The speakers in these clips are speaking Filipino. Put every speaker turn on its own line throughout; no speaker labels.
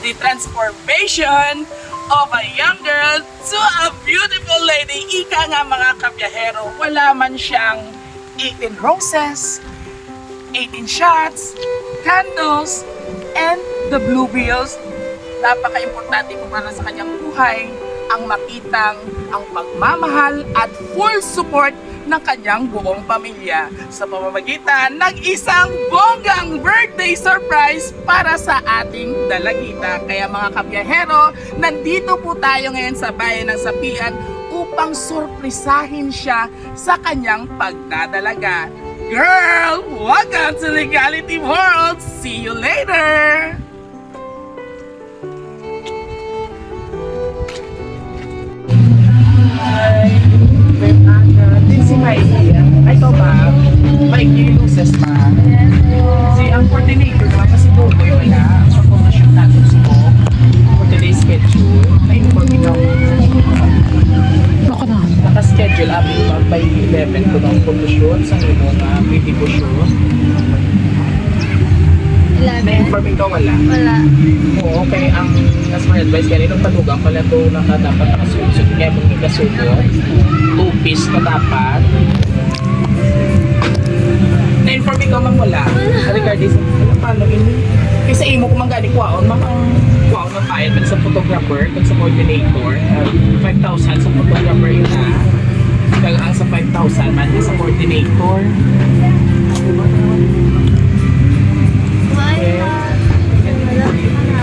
the transformation of a young girl to a beautiful lady. Ika nga mga kabiyahero, wala man siyang 18 roses, 18 shots, candles, and the blue bills. Napaka-importante po para sa kanyang buhay ang makitang ang pagmamahal at full support ng kanyang buong pamilya sa pamamagitan ng isang bonggang birthday surprise para sa ating dalagita. Kaya mga kabiyahero, nandito po tayo ngayon sa bayan ng Sapian upang surprisahin siya sa kanyang pagdadalaga. Girl, welcome to Legality World! See you later! Hi! Din si Mikey. Ay, ito ba? Mikey loses pa. Si ang coordinator naman kasi Boboy wala. Ang pag-photoshoot natin si Bob for today's schedule. Na-inform ikaw.
Baka na.
Naka-schedule up by 11 ko ng photoshoot sa ino na video shoot.
11?
Na-inform ikaw wala?
Wala.
Oo, okay. Ang as my advice, ganito talugang pala ito na dapat nakasusot. Kaya kung may kasugot, 2-piece na dapat. Na-inform ikaw man wala. Regarding sa, paano ini? Kasi imo kung manggani kuwaon, kuwaon ng bayad sa photographer, kung sa coordinator, 5,000 sa photographer ina. Kaya ang sa 5,000 man sa coordinator.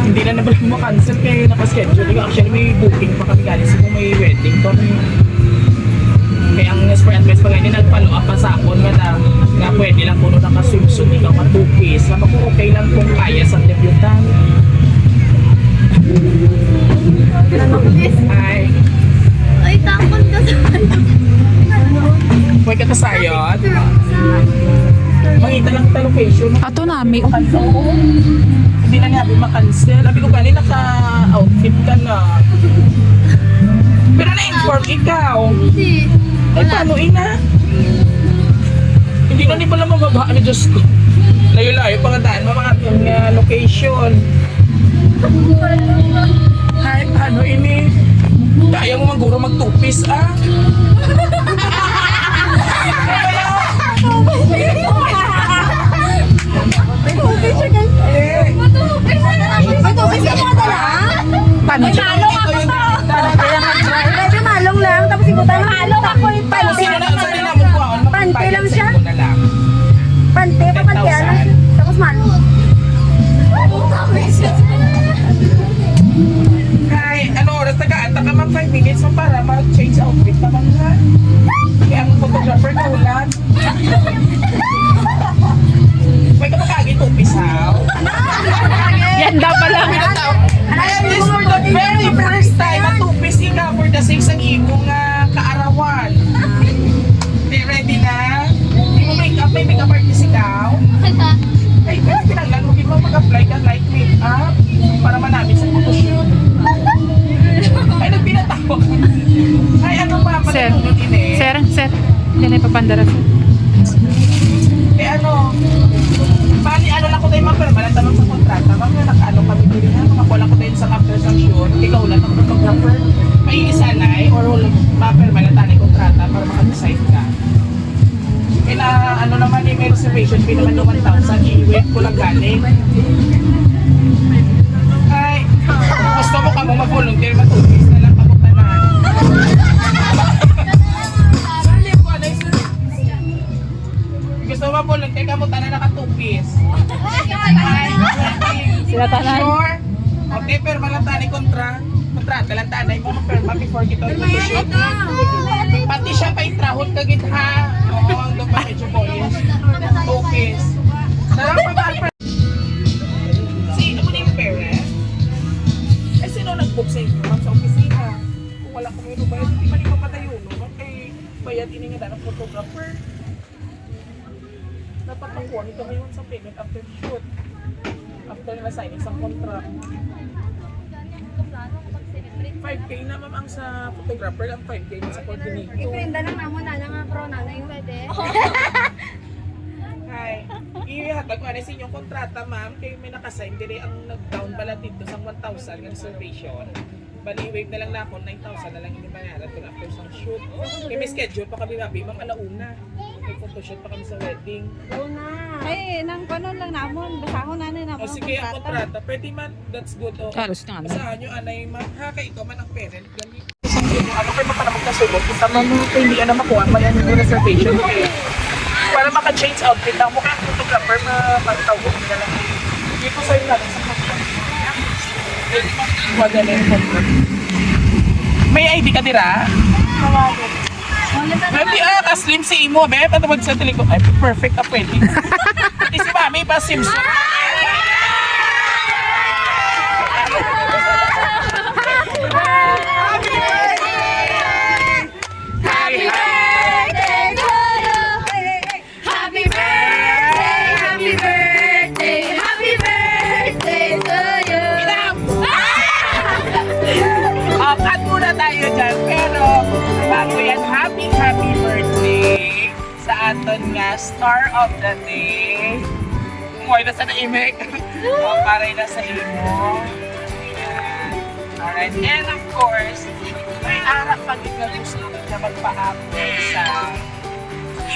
Hindi na nabalik mo cancel kaya nakaschedule. Actually may booking pa kami galing sa kung may wedding to. Kaya ang as per advice pa ganyan, nag-follow up pa sa akon nga pwede lang kung nakaswimsuit ikaw ka 2-piece. Sabi ko okay lang kung kaya sa debutan. Ay,
Ay, takot ka sa
huwag ka kasayot. Mangita lang kita location.
Ato nami.
Oo. Hindi na nga makancel. Sabi ko kanina naka-outfit ka na. Pero na-inform ikaw.
Hindi.
Ay, paano ina? Hindi na ni pala mababa. Ano, Diyos ko. Layo-layo, pangataan mo mga location. Ay, paano ini? Kaya mo maguro mag-2-piece, ah?
Matubis ka mo dala?
Paano siya?
Malong ako to. Pwede malong lang, tapos ibutan ng malong ako yung
Paano
pante.
sino na sa nila mo ko?
Pante lang siya?
Na lang.
Pante, papantya lang siya. Tapos malong.
Ay, ano oras nag-aanta ka man 5 minutes mo para mag-change outfit naman nga. Kaya ang photographer na ulan. May kapakagi 2-piece ha?
Yan daw pala.
And this for the very first time, ang 2-piece ika for the 6 ang imong kaarawan. Di ready na? Di mo make-up, may make-up artist ikaw? Ay, pinaglan mo, di mo mag-apply ka light make-up para manamit sa photoshoot. Ay, nagpinatawa ka. Ay, ano pa,
Sir.
patutulog ini?
Sir. Yan ay papandara.
Eh ano, bali ano lang ko tayo mapirma, tanong sa kontrata, mga nakaano kami dito na, makakuha lang ko tayo sa after sa shoot, ikaw lang ang photographer, may isanay, or mapirma lang tayo kontrata para maka-decide ka. Eh na, ano naman eh, may reservation fee naman yung 1,000, i-wait ko lang galing. Ay, gusto mo ka mo mag-volunteer, matubis na lang kaputanan. Gusto mo volunteer ka mo tanan naka 2-piece.
Sila tanan.
Sure. Okay, pero malatani kontrata lang tanay mo perma before kita shoot. Pati siya pa itrahon ka gid ha. Oo, ang do pa medyo boys. 2-piece. Sarap pa ba? Sino mo yung parent? Eh sino nag-book sa inyo sa opisina? Kung wala kong ino bayad, hindi man ipapatayo no? Kay bayad ini nga ng photographer. Dapat nakuha nito ngayon sa payment after shoot. After na signing sa contract. 5K na ma'am ang sa photographer, ang 5K na sa coordinator.
Iprinda lang na mo na nga pro na yung pwede.
bahay. Ihatag ko sa inyong kontrata, ma'am. Kayo may nakasign. Dili ang nag-down bala dito sa 1,000 ng reservation. Bali-wave na lang na ako, 9,000 na lang hindi bayaran kung after some shoot. Kaya may schedule pa kami, mabi, ma'am, alauna. May photoshoot pa kami sa wedding.
Ay, nang panon lang namon. Basahon na na
O sige, ang kontrata, pwede man, that's good. O,
Karos na ano.
basahan nyo, anay, ma'am, ha, kayo ikaw man ang parent. Gani. Ano kayo mapanamag na sugot? Kita man mo, hindi ka na makuha, mayan yung reservation. Para maka-change outfit ang mukha ng photographer, mapagtawag nila lang. Hindi ko sa'yo natin sa photographer. May ID ka dira? Hindi ka-slim si Imo, be. Patawag sa telecom. Ay, perfect ka pwede. Pati si Mami pa, Simpson. Cut muna tayo dyan, pero bago yan, happy birthday sa aton nga star of the day. Umuwi na sa naimik. Paray na sa imo. Ayan. Alright, and of course, may arap pag ikaw gusto na magpa-upload sa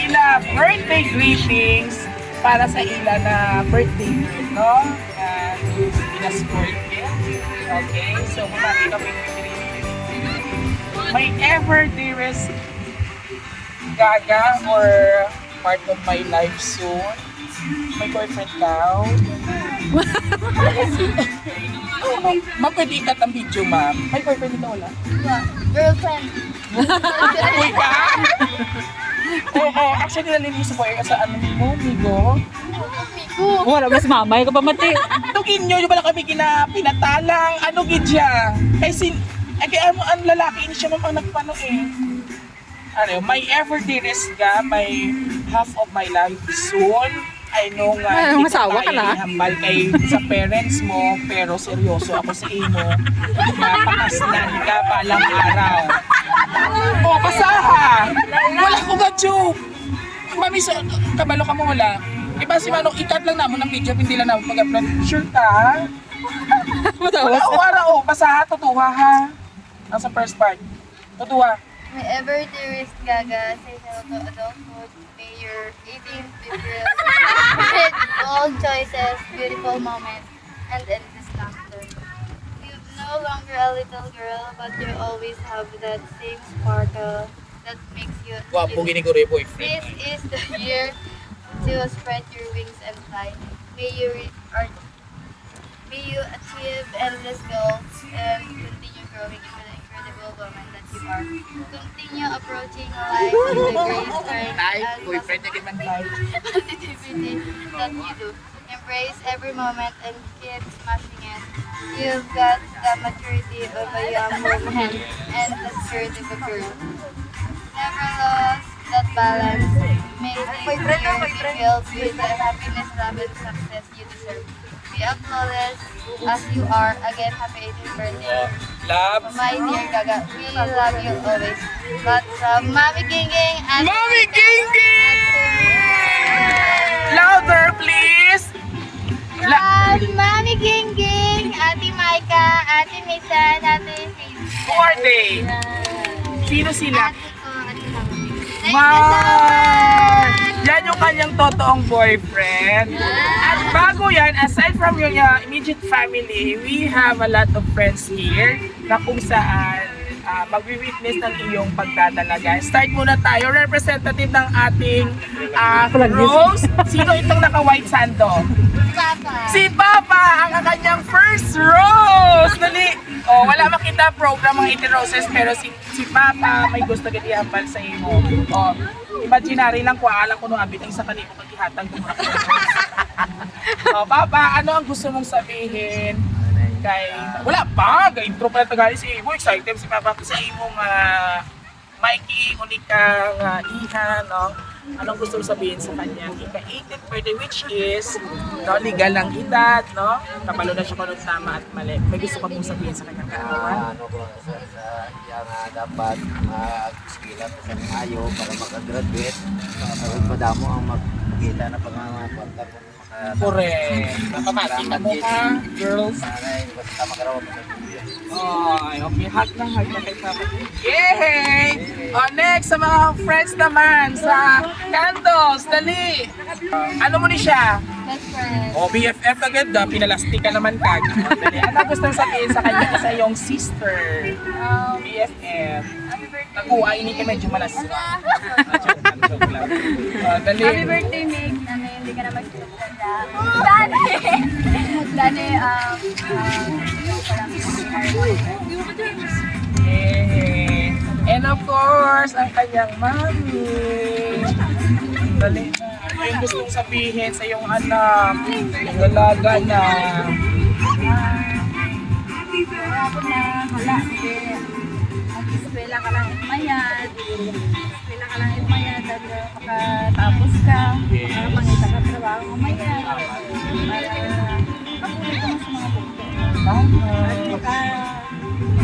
ila birthday greetings para sa ila na birthday girl, no? Ina-sport yun. Okay, so kumari kami my ever dearest Gaga or part of my life soon. My boyfriend daw. Ma'am, pwede ikat ang video, ma'am. May boyfriend dito, wala?
Girlfriend.
Uy ka? Oo, actually nalilinis ko sa ano mo, Migo.
Wala, mas mamay ka pa mati.
Tugin nyo, yung pala kami pinatalang, ano gidya? Kasi, kaya mo ang lalaki niya ma'am ang nagpano eh. Ano, my ever dearest ka, my half of my life soon. I know nga,
Ay, masawa ka na.
hambal kay sa parents mo, pero seryoso ako sa imo. Napakaslan ka palang araw. O, pasaha! Wala ko ba joke? Mami, kabalo ka mo wala. Iba si Manong, ikat lang naman ng video, hindi lang naman mag-upload. Sure ka? Wala ko araw, pasaha, tutuwa ha. Ang sa first part. Tutuwa.
My ever dearest Gaga, say hello to adulthood. May your 18th be filled with bold choices, beautiful moments, and endless laughter. You're no longer a little girl, but you always have that same sparkle that makes you.
Wapo gini ko rin boyfriend.
This is the year to spread your wings and fly. May you achieve endless goals and continue growing into the incredible woman that you are. Continue approaching life with the grace, strength,
Tay,
and
boyfriend niya naman tayo.
positivity that you do. Embrace every moment and keep smashing it. You've got the maturity of a young woman and the spirit of a girl. Never lose that balance. May this year be filled with the happiness, love, and success you deserve. Be flawless as you are. Again, happy 18th birthday.
Love.
My dear Gaga, we love you always. But from Mami Gingging and
Mami Gingging! Louder, please!
From Mami Gingging, Ate Maika, Ate Misan, Ate Faith.
Who are they? Sino sila?
Ate ko, Ate Lang. Thank you so
Wow!
much!
Yan yung kanyang totoong boyfriend. At bago yan, aside from yung immediate family, we have a lot of friends here na kung saan magwi-witness ng iyong pagdadalaga. Start muna tayo. Representative ng ating Rose. Sino itong naka-white sando?
Papa.
Si Papa ang kanyang first rose! Dali! Oh, wala makita program ng 80 roses pero si Papa may gusto gani hambal sa imo. Oh, imaginary lang ko alam ko no abit ang sa kanimo kagihatag mo. Oh, Papa, ano ang gusto mong sabihin kay wala pa, kay intro pa tagali si Imo, excited si Papa sa imong Mikey, unikang iha, no? Anong gusto mo sabihin sa kanya? Ika-18th birthday, which is no, legal ang edad, no? Kapalo na siya kung anong tama at mali. May gusto ka mong sabihin sa kanyang kaawan?
Ano ko sa iya nga dapat mag-skillan sa maayo para makagraduate. Pagod pa damo ang kita na pag mga kwarta kung
Correct. Napamati ka mo ha, girls.
Sanay, basta magkarawa mo sa video.
Ay, okay. Hug na kay Papa. Yay! Next, sa mga friends naman, sa Candles, dali. Ano mo ni siya?
Best friend.
BFF agad da, pinalastik ka naman kag. Dali, ano gusto sabihin sa kanya isa yung sister? BFF. Nakuha, ini ka medyo malas. Dali.
Happy birthday, Meg. Hindi ka na magsusunod. Dani! Dani,
Yay! And of course, ang kanyang mami. Dali na. Ano yung gustong sabihin sa iyong anak? Yung dalaga na.
Hapon na, hala, mag-eskwela ka lang itmayad. Eskwela ka lang itmayad, at makatapos ka, para mangita ka trabaho umayad. Para makapulit ka mo sa mga bukto. At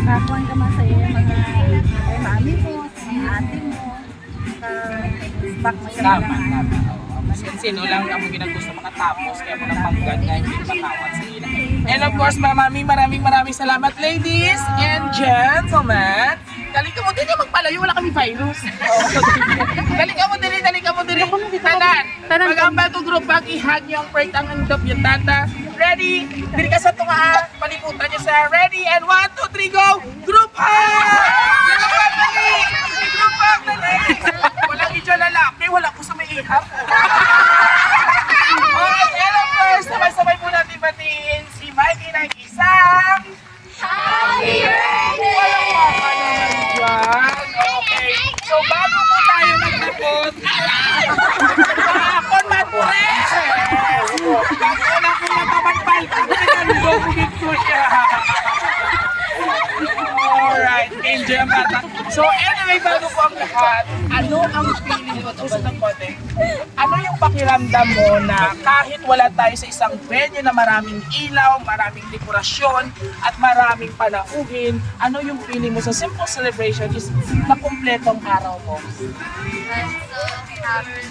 makakuhan ka man sa iyo mga kay mami mo, sa mga ate mo. Back mo siya
Tama, tama. Sino lang ang ginagusto makatapos, kaya mo nang panggad na hindi matawag sa ila. And of course, maraming salamat, ladies and gentlemen. Dali ka mo din magpalayo, wala kami virus. Dali ka mo din. Tanan. Pag ang bago group, pag i-hug niyo ang break ang andop yung tata. Ready? Dili ka sa tunga, paliputan niyo sa ready and 1, 2, 3, go! Group hug! Group hug, dali! Walang idyo lalaki, wala ko sa may ihap. Alright, and of course, sabay-sabay po natin batiin si Mikey ng isang Happy Birthday! Walang mama naman dyan. Okay, so bago po tayo magtapos, ako mature! Bago na ako mapapagpal, ako pinanugugit ko siya. Alright, enjoy ang bata. So anyway, bago po ang lahat, ano ang feeling mo? Gusto ng konti. Ano yung pakiramdam mo na kahit wala tayo sa isang venue na maraming ilaw, maraming dekorasyon, at maraming palauhin, ano yung feeling mo sa simple celebration is na kumpletong araw mo?
I'm so happy.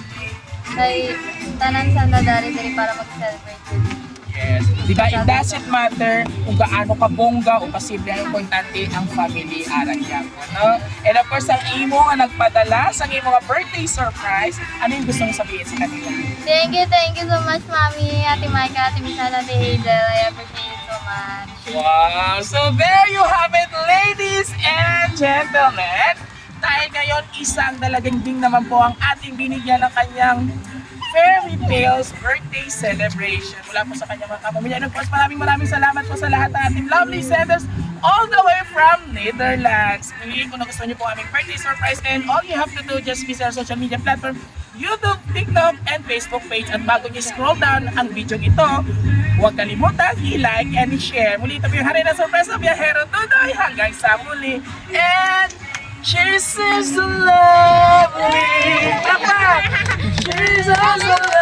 Kay tanan sa nadari-dari para mag-celebrate with you.
Yes. Diba, it doesn't matter kung gaano ka bongga o kasimple, ang importante ang family aral yan. No? And of course, ang imo nga nagpadala sa imo nga birthday surprise, ano yung gusto mong sabihin sa kanila?
Thank you so much, Mami, Ate Micah, Ate Misala, Ate Hazel. I appreciate it so much.
Wow! So there you have it, ladies and gentlemen. Dahil ngayon, isang dalagang ding naman po ang ating binigyan ng kanyang Fairy Tales birthday celebration. Mula po sa kanyang mga kapamilya. And of course, maraming salamat po sa lahat ng ating lovely senders all the way from Netherlands. Muli, kung nagustuhan niyo po aming birthday surprise, and all you have to do, just visit our social media platform, YouTube, TikTok, and Facebook page. At bago niyo scroll down ang video ito, huwag kalimutan i-like and i-share. Muli, ito po yung hari ng surprise ng Biyahero Tudoy. Hanggang sa muli. And cheers is the love we Cheers is the love